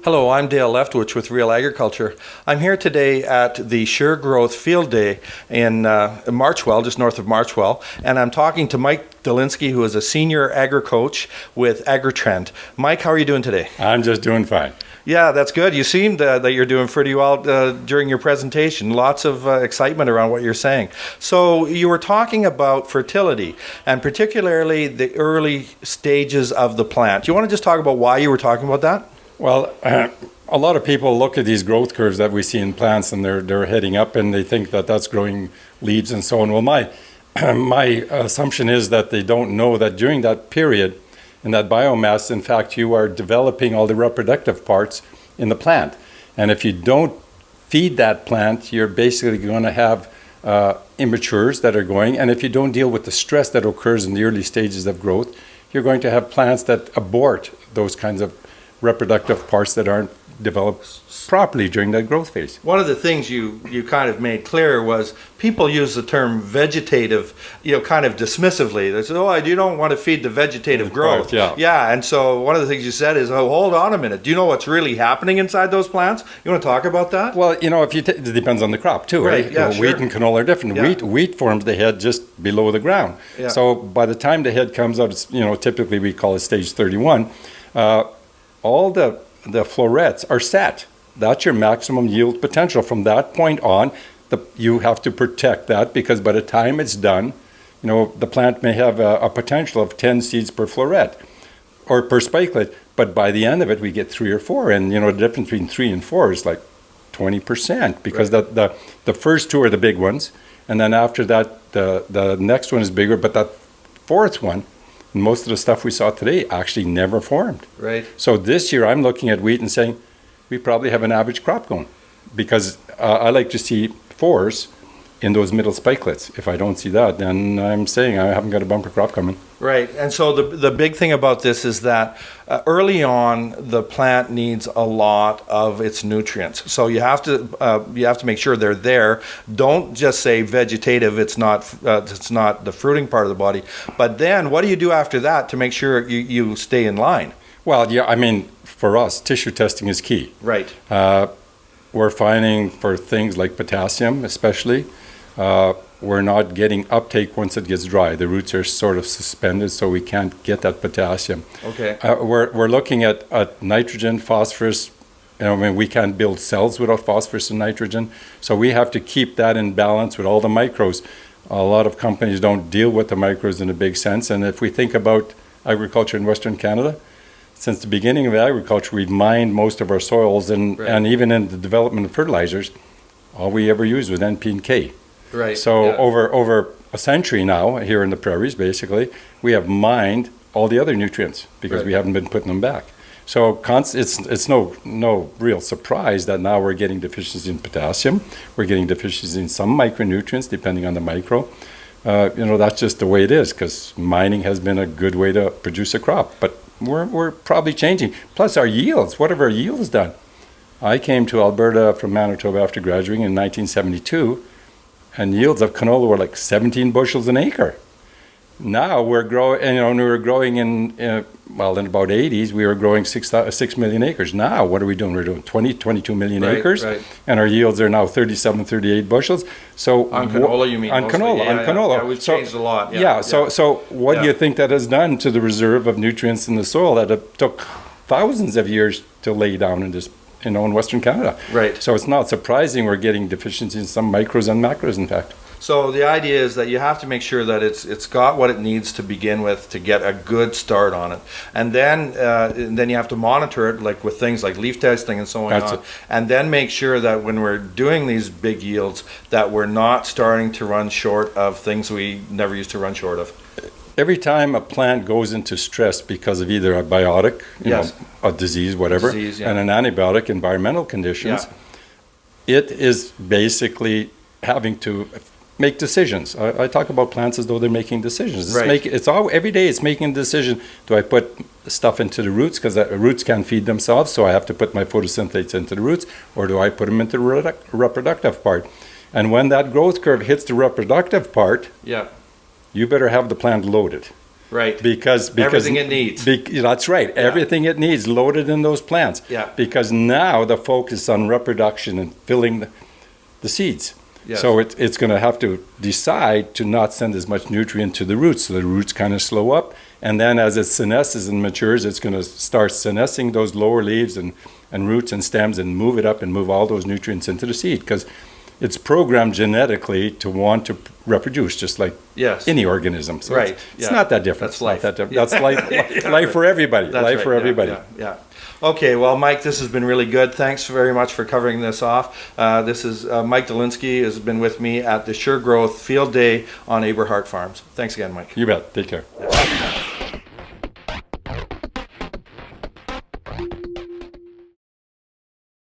Hello, I'm Dale Leftwich with RealAgriculture. I'm here today at the Sure Growth Field Day in Marchwell, just north of Marchwell, and I'm talking to Mike Dolinski, who is a senior agri-coach with Agri-Trend. Mike, how are you doing today? I'm just doing fine. Yeah, that's good. You seemed that you're doing pretty well during your presentation. Lots of excitement around what you're saying. So you were talking about fertility, and particularly the early stages of the plant. Do you want to just talk about why you were talking about that? Well, a lot of people look at these growth curves that we see in plants, and they're heading up, and they think that that's growing leaves and so on. Well, my assumption is that they don't know that during that period, in that biomass, in fact, you are developing all the reproductive parts in the plant. And if you don't feed that plant, you're basically going to have immatures that are going. And if you don't deal with the stress that occurs in the early stages of growth, you're going to have plants that abort those kinds of reproductive parts that aren't developed properly during that growth phase. One of the things you kind of made clear was people use the term vegetative, kind of dismissively. They say, you don't want to feed the vegetative growth. Yeah. And so one of the things you said is, hold on a minute. Do you know what's really happening inside those plants? You want to talk about that? Well, if it depends on the crop too, right? Yeah, sure. Wheat and canola are different. Yeah. Wheat forms the head just below the ground. Yeah. So by the time the head comes out, it's, typically we call it stage 31. All the florets are set. That's your maximum yield potential. From that point on, you have to protect that, because by the time it's done, the plant may have a potential of 10 seeds per floret or per spikelet, but by the end of it, we get 3 or 4. And, the difference between 3 and 4 is like 20%, because right. the first 2 are the big ones. And then after that, the next one is bigger, but that fourth one, most of the stuff we saw today actually never formed. Right. So this year I'm looking at wheat and saying we probably have an average crop going, because I like to see 4s in those middle spikelets. If I don't see that, then I'm saying I haven't got a bumper crop coming. Right. And so the big thing about this is that early on the plant needs a lot of its nutrients. So you have to make sure they're there. Don't just say vegetative. It's not the fruiting part of the body. But then what do you do after that to make sure you stay in line? Well, yeah, for us, tissue testing is key. Right. We're finding for things like potassium, especially, we're not getting uptake once it gets dry. The roots are sort of suspended, so we can't get that potassium. Okay. We're looking at nitrogen, phosphorus. We can't build cells without phosphorus and nitrogen, so we have to keep that in balance with all the micros. A lot of companies don't deal with the micros in a big sense, and if we think about agriculture in Western Canada, since the beginning of agriculture, we've mined most of our soils, and even in the development of fertilizers, all we ever used was NP and K. Right. So over a century now, here in the prairies, basically, we have mined all the other nutrients because we haven't been putting them back. So it's no real surprise that now we're getting deficiencies in potassium. We're getting deficiencies in some micronutrients, depending on the micro. That's just the way it is, because mining has been a good way to produce a crop. But we're probably changing. Plus our yields. What have our yields done? I came to Alberta from Manitoba after graduating in 1972, and yields of canola were like 17 bushels an acre. Now we're growing, and we were growing in about 80s, we were growing 6 million acres. Now what are we doing? We're doing 22 million acres, and our yields are now 37, 38 bushels. So on canola, you mean? On mostly? canola, on canola. Yeah, we've changed a lot. So what do you think that has done to the reserve of nutrients in the soil that it took thousands of years to lay down in Western Canada? Right. So it's not surprising we're getting deficiencies in some micros and macros, in fact. So the idea is that you have to make sure that it's got what it needs to begin with to get a good start on it, and then you have to monitor it, like with things like leaf testing and so on, and then make sure that when we're doing these big yields that we're not starting to run short of things we never used to run short of. Every time a plant goes into stress because of either a biotic, a disease, whatever, and an antibiotic, environmental conditions, it is basically having to make decisions. I talk about plants as though they're making decisions. Every day it's making a decision. Do I put stuff into the roots because the roots can't feed themselves, so I have to put my photosynthates into the roots, or do I put them into the reproductive part? And when that growth curve hits the reproductive part, you better have the plant loaded. Right. Because Everything it needs. That's right. Everything it needs loaded in those plants. Yeah. Because now the focus on reproduction and filling the seeds. Yes. So it's going to have to decide to not send as much nutrient to the roots. So the roots kind of slow up. And then as it senesces and matures, it's going to start senescing those lower leaves and roots and stems and move it up and move all those nutrients into the seed. Because it's programmed genetically to want to reproduce, just like any organism. So right. It's not that different. That's life. That's life. Life for everybody. That's life right. for everybody. Yeah. Okay, well, Mike, this has been really good. Thanks very much for covering this off. This is Mike Dolinski has been with me at the Sure Growth Field Day on Aberhart Farms. Thanks again, Mike. You bet. Take care.